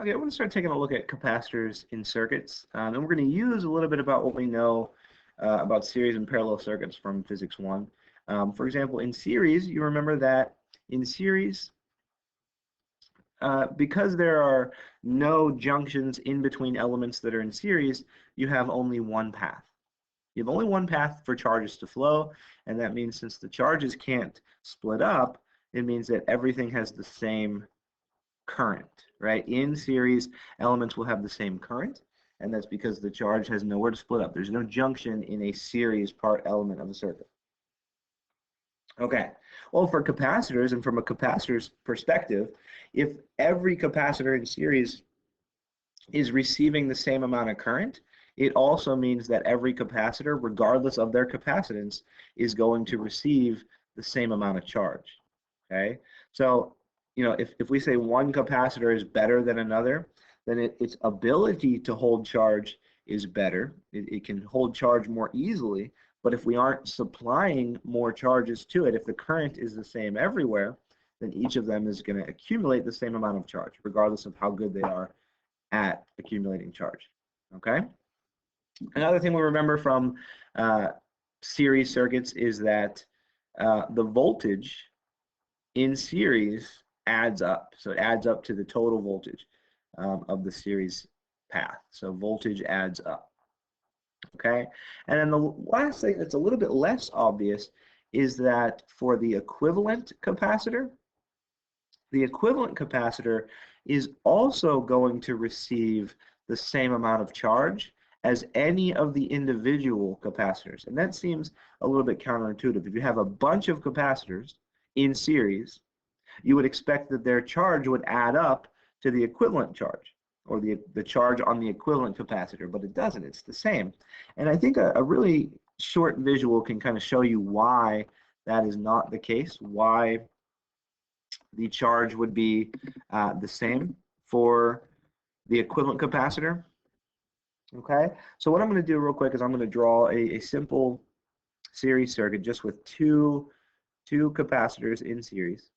Okay, we're going to start taking a look at capacitors in circuits, and we're going to use a little bit about what we know about series and parallel circuits from Physics 1. For example, in series, you remember that in series, because there are no junctions in between elements that are in series, you have only one path. You have only one path for charges to flow, and that means since the charges can't split up, it means that everything has the same current, right? In series, elements will have the same current, and that's because the charge has nowhere to split up. There's no junction in a series part element of a circuit. Okay, well, for capacitors and from a capacitor's perspective, if every capacitor in series is receiving the same amount of current, it also means that every capacitor, regardless of their capacitance, is going to receive the same amount of charge. Okay, so if we say one capacitor is better than another, then its ability to hold charge is better. It can hold charge more easily, but if we aren't supplying more charges to it, if the current is the same everywhere, then each of them is going to accumulate the same amount of charge, regardless of how good they are at accumulating charge. Okay? Another thing we remember from series circuits is that the voltage in series adds up. So it adds up to the total voltage of the series path. So voltage adds up. Okay? And then the last thing that's a little bit less obvious is that for the equivalent capacitor is also going to receive the same amount of charge as any of the individual capacitors. And that seems a little bit counterintuitive. If you have a bunch of capacitors in series, you would expect that their charge would add up to the equivalent charge, or the charge on the equivalent capacitor, but it doesn't. It's the same. And I think a really short visual can kind of show you why that is not the case, why the charge would be the same for the equivalent capacitor. Okay, so what I'm going to do real quick is I'm going to draw a simple series circuit just with two capacitors in series.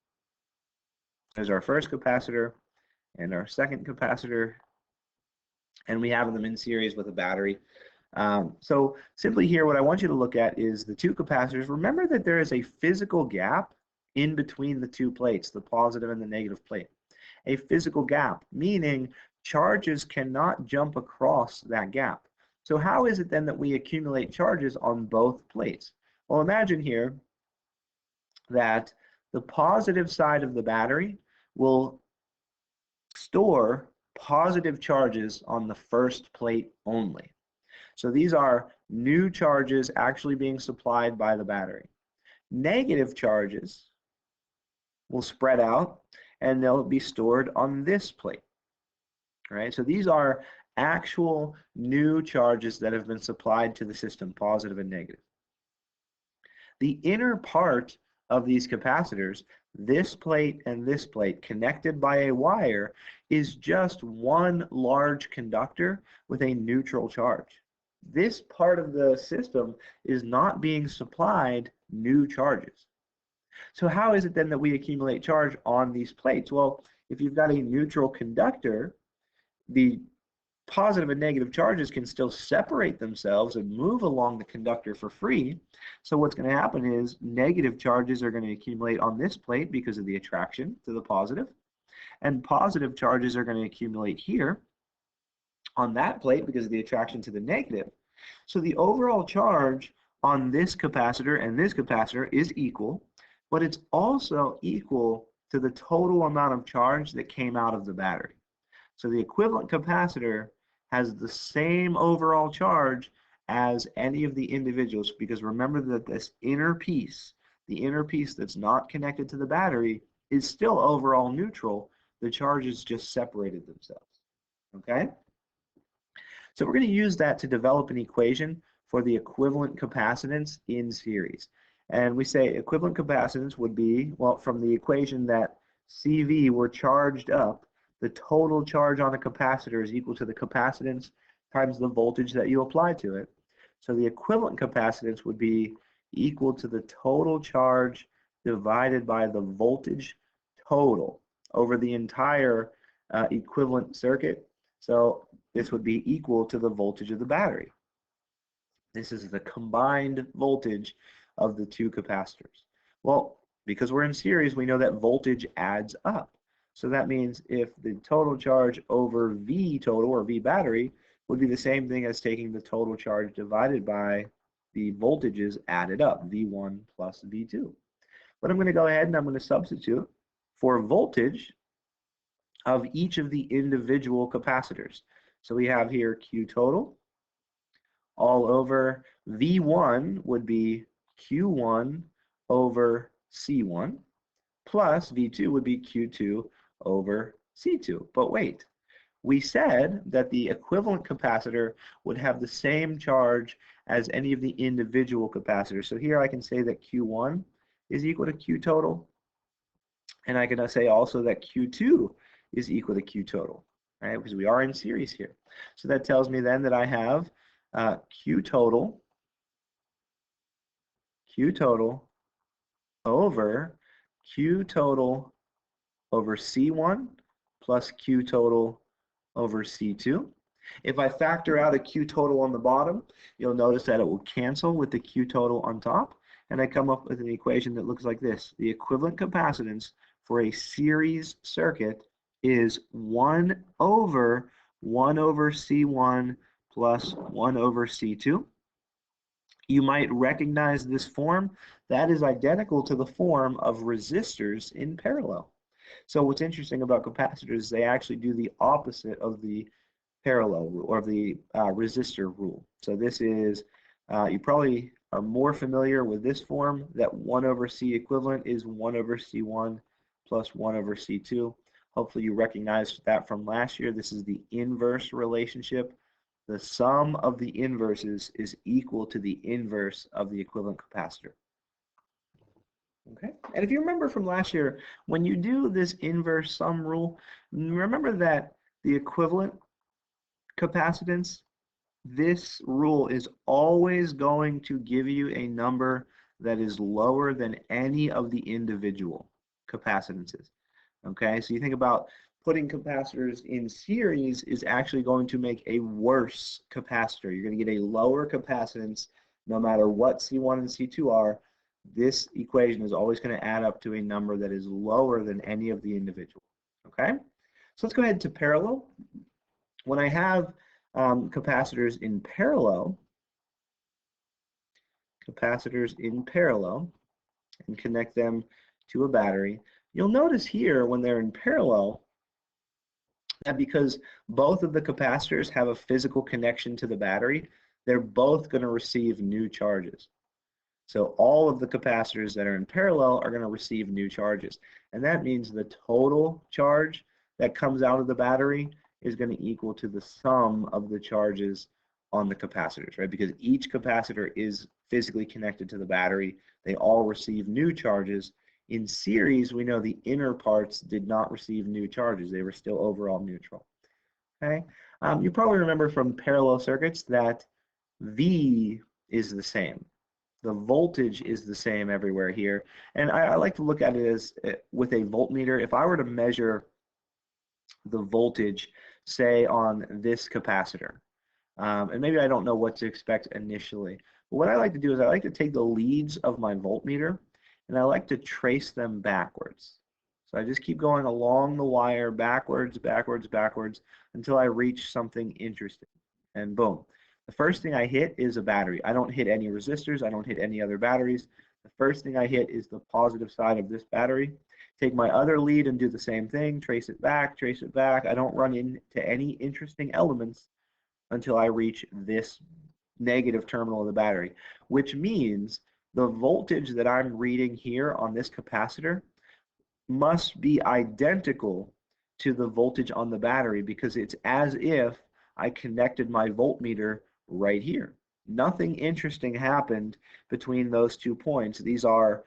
There's our first capacitor and our second capacitor, and we have them in series with a battery. So simply here, what I want you to look at is the two capacitors. Remember that there is a physical gap in between the two plates, the positive and the negative plate. A physical gap, meaning charges cannot jump across that gap. So how is it then that we accumulate charges on both plates? Well, imagine here that the positive side of the battery will store positive charges on the first plate only. So these are new charges actually being supplied by the battery. Negative charges will spread out and they'll be stored on this plate. Right? So these are actual new charges that have been supplied to the system, positive and negative. The inner part of these capacitors, this plate and this plate connected by a wire, is just one large conductor with a neutral charge. This part of the system is not being supplied new charges. So how is it then that we accumulate charge on these plates? Well, if you've got a neutral conductor, the positive and negative charges can still separate themselves and move along the conductor for free. So what's going to happen is negative charges are going to accumulate on this plate because of the attraction to the positive, and positive charges are going to accumulate here on that plate because of the attraction to the negative. So the overall charge on this capacitor and this capacitor is equal, but it's also equal to the total amount of charge that came out of the battery. So the equivalent capacitor has the same overall charge as any of the individuals, because remember that this inner piece, the inner piece that's not connected to the battery, is still overall neutral. The charges just separated themselves. Okay? So we're going to use that to develop an equation for the equivalent capacitance in series. And we say equivalent capacitance would be, well, from the equation that CV were charged up, the total charge on a capacitor is equal to the capacitance times the voltage that you apply to it. So the equivalent capacitance would be equal to the total charge divided by the voltage total over the entire equivalent circuit. So this would be equal to the voltage of the battery. This is the combined voltage of the two capacitors. Well, because we're in series, we know that voltage adds up. So that means if the total charge over V total, or V battery, would be the same thing as taking the total charge divided by the voltages added up, V1 plus V2. But I'm going to go ahead and I'm going to substitute for voltage of each of the individual capacitors. So we have here Q total all over V1 would be Q1 over C1 plus V2 would be Q2 over C2. But wait, we said that the equivalent capacitor would have the same charge as any of the individual capacitors. So here I can say that Q1 is equal to Q total, and I can say also that Q2 is equal to Q total, right? Because we are in series here. So that tells me then that I have Q total over Q total over C1 plus Q total over C2. If I factor out a Q total on the bottom, you'll notice that it will cancel with the Q total on top, and I come up with an equation that looks like this. The equivalent capacitance for a series circuit is 1 over C1 plus 1 over C2. You might recognize this form. That is identical to the form of resistors in parallel. So what's interesting about capacitors is they actually do the opposite of the parallel rule, or the resistor rule. So this is, you probably are more familiar with this form, that 1 over C equivalent is 1 over C1 plus 1 over C2. Hopefully you recognize that from last year. This is the inverse relationship. The sum of the inverses is equal to the inverse of the equivalent capacitor. Okay, and if you remember from last year, when you do this inverse sum rule, remember that the equivalent capacitance, this rule is always going to give you a number that is lower than any of the individual capacitances. Okay, so you think about putting capacitors in series is actually going to make a worse capacitor. You're going to get a lower capacitance no matter what C1 and C2 are. This equation is always going to add up to a number that is lower than any of the individual. Okay, so let's go ahead to parallel. When I have capacitors in parallel, and connect them to a battery, you'll notice here when they're in parallel that because both of the capacitors have a physical connection to the battery, they're both going to receive new charges. So all of the capacitors that are in parallel are going to receive new charges. And that means the total charge that comes out of the battery is going to equal to the sum of the charges on the capacitors, right? Because each capacitor is physically connected to the battery. They all receive new charges. In series, we know the inner parts did not receive new charges. They were still overall neutral. Okay. You probably remember from parallel circuits that V is the same. The voltage is the same everywhere here. And I like to look at it as with a voltmeter. If I were to measure the voltage, say on this capacitor, and maybe I don't know what to expect initially, but what I like to do is I like to take the leads of my voltmeter and I like to trace them backwards. So I just keep going along the wire backwards, backwards, backwards until I reach something interesting. And boom. The first thing I hit is a battery. I don't hit any resistors. I don't hit any other batteries. The first thing I hit is the positive side of this battery. Take my other lead and do the same thing. Trace it back, trace it back. I don't run into any interesting elements until I reach this negative terminal of the battery, which means the voltage that I'm reading here on this capacitor must be identical to the voltage on the battery, because it's as if I connected my voltmeter right here. Nothing interesting happened between those 2 points. These are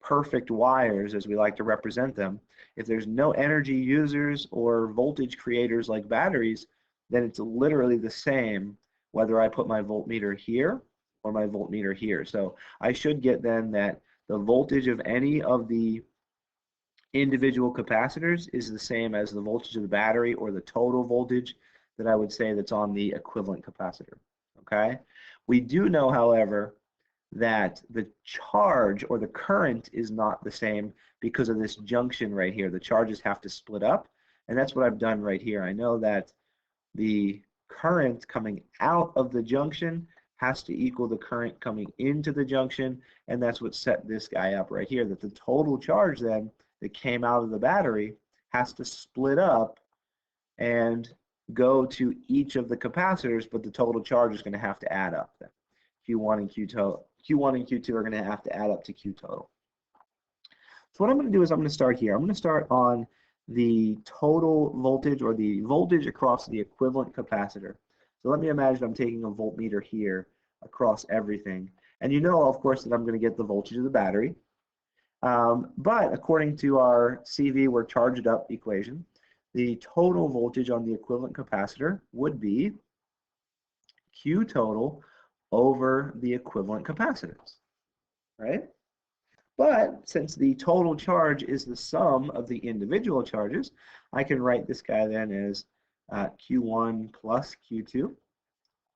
perfect wires, as we like to represent them. If there's no energy users or voltage creators like batteries, then it's literally the same whether I put my voltmeter here or my voltmeter here. So I should get then that the voltage of any of the individual capacitors is the same as the voltage of the battery, or the total voltage that I would say that's on the equivalent capacitor. Okay? We do know, however, that the charge or the current is not the same because of this junction right here. The charges have to split up, and that's what I've done right here. I know that the current coming out of the junction has to equal the current coming into the junction, and that's what set this guy up right here, that the total charge then that came out of the battery has to split up and go to each of the capacitors, but the total charge is going to have to add up then. Q1 and Q1 and Q2 are going to have to add up to Q total. So what I'm going to do is I'm going to start here. I'm going to start on the total voltage, or the voltage across the equivalent capacitor. So let me imagine I'm taking a voltmeter here across everything. And you know, of course, that I'm going to get the voltage of the battery. But according to our CV, we're charged up equation, the total voltage on the equivalent capacitor would be Q total over the equivalent capacitance, right? But since the total charge is the sum of the individual charges, I can write this guy then as Q1 plus Q2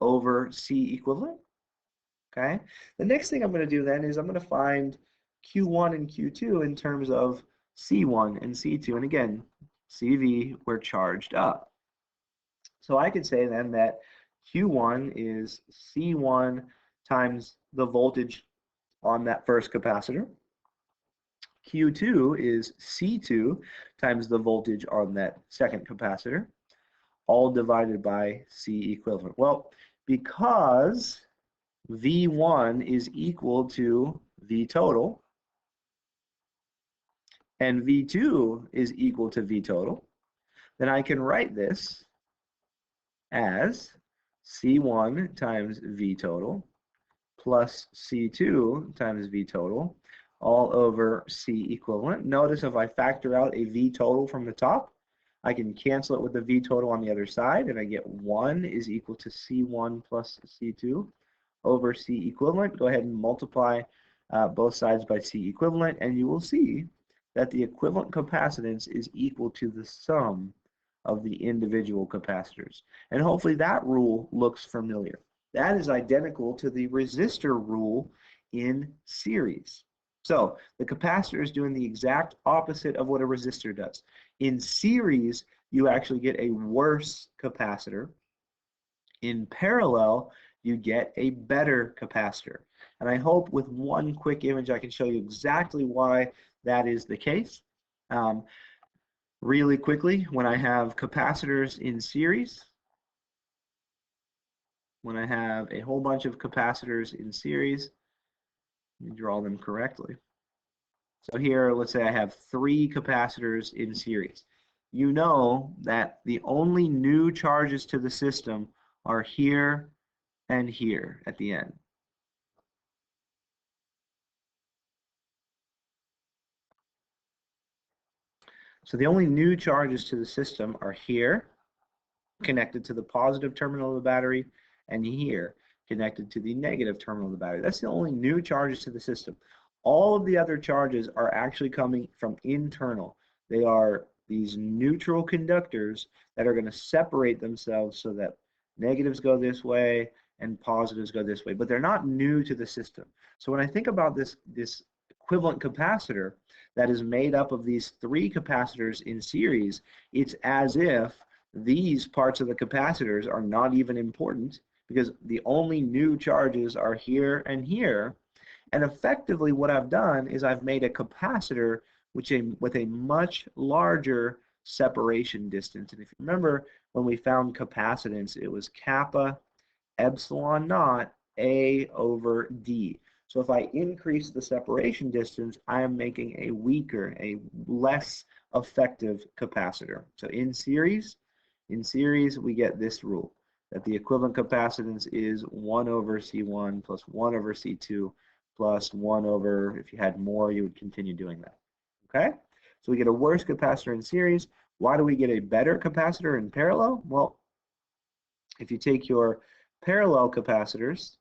over C equivalent. Okay. The next thing I'm going to do then is I'm going to find Q1 and Q2 in terms of C1 and C2. And again, CV, we're charged up. So I could say then that Q1 is C1 times the voltage on that first capacitor. Q2 is C2 times the voltage on that second capacitor, all divided by C equivalent. Well, because V1 is equal to V total, and V2 is equal to V total, then I can write this as C1 times V total plus C2 times V total all over C equivalent. Notice if I factor out a V total from the top, I can cancel it with the V total on the other side, and I get 1 is equal to C1 plus C2 over C equivalent. Go ahead and multiply both sides by C equivalent, and you will see that the equivalent capacitance is equal to the sum of the individual capacitors. And hopefully that rule looks familiar. That is identical to the resistor rule in series. So the capacitor is doing the exact opposite of what a resistor does. In series, you actually get a worse capacitor. In parallel, you get a better capacitor. And I hope with one quick image I can show you exactly why that is the case. Really quickly, when I have capacitors in series, when I have a whole bunch of capacitors in series, let me draw them correctly. So here, let's say I have 3 capacitors in series. You know that the only new charges to the system are here and here at the end. So the only new charges to the system are here, connected to the positive terminal of the battery, and here, connected to the negative terminal of the battery. That's the only new charges to the system. All of the other charges are actually coming from internal. They are these neutral conductors that are going to separate themselves so that negatives go this way and positives go this way, but they're not new to the system. So when I think about this equivalent capacitor that is made up of these 3 capacitors in series, it's as if these parts of the capacitors are not even important, because the only new charges are here and here. And effectively what I've done is I've made a capacitor with a much larger separation distance. And if you remember when we found capacitance, it was kappa epsilon naught A over D. So if I increase the separation distance, I am making a weaker, a less effective capacitor. So in series, we get this rule, that the equivalent capacitance is 1 over C1 plus 1 over C2 plus 1 over, if you had more, you would continue doing that. Okay? So we get a worse capacitor in series. Why do we get a better capacitor in parallel? Well, if you take your parallel capacitors,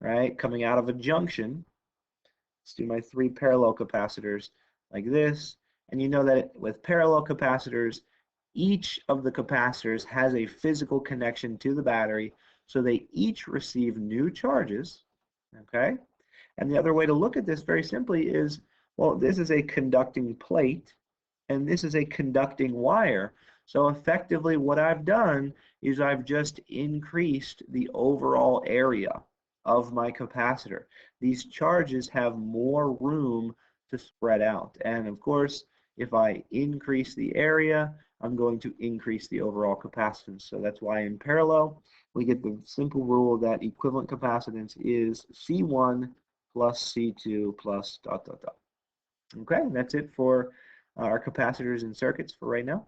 right, coming out of a junction, let's do my 3 parallel capacitors like this. And you know that with parallel capacitors, each of the capacitors has a physical connection to the battery, so they each receive new charges, okay? And the other way to look at this very simply is, well, this is a conducting plate, and this is a conducting wire. So effectively what I've done is I've just increased the overall area of my capacitor. These charges have more room to spread out. And of course, if I increase the area, I'm going to increase the overall capacitance. So that's why in parallel, we get the simple rule that equivalent capacitance is C1 plus C2 plus dot, dot, dot. Okay, that's it for our capacitors and circuits for right now.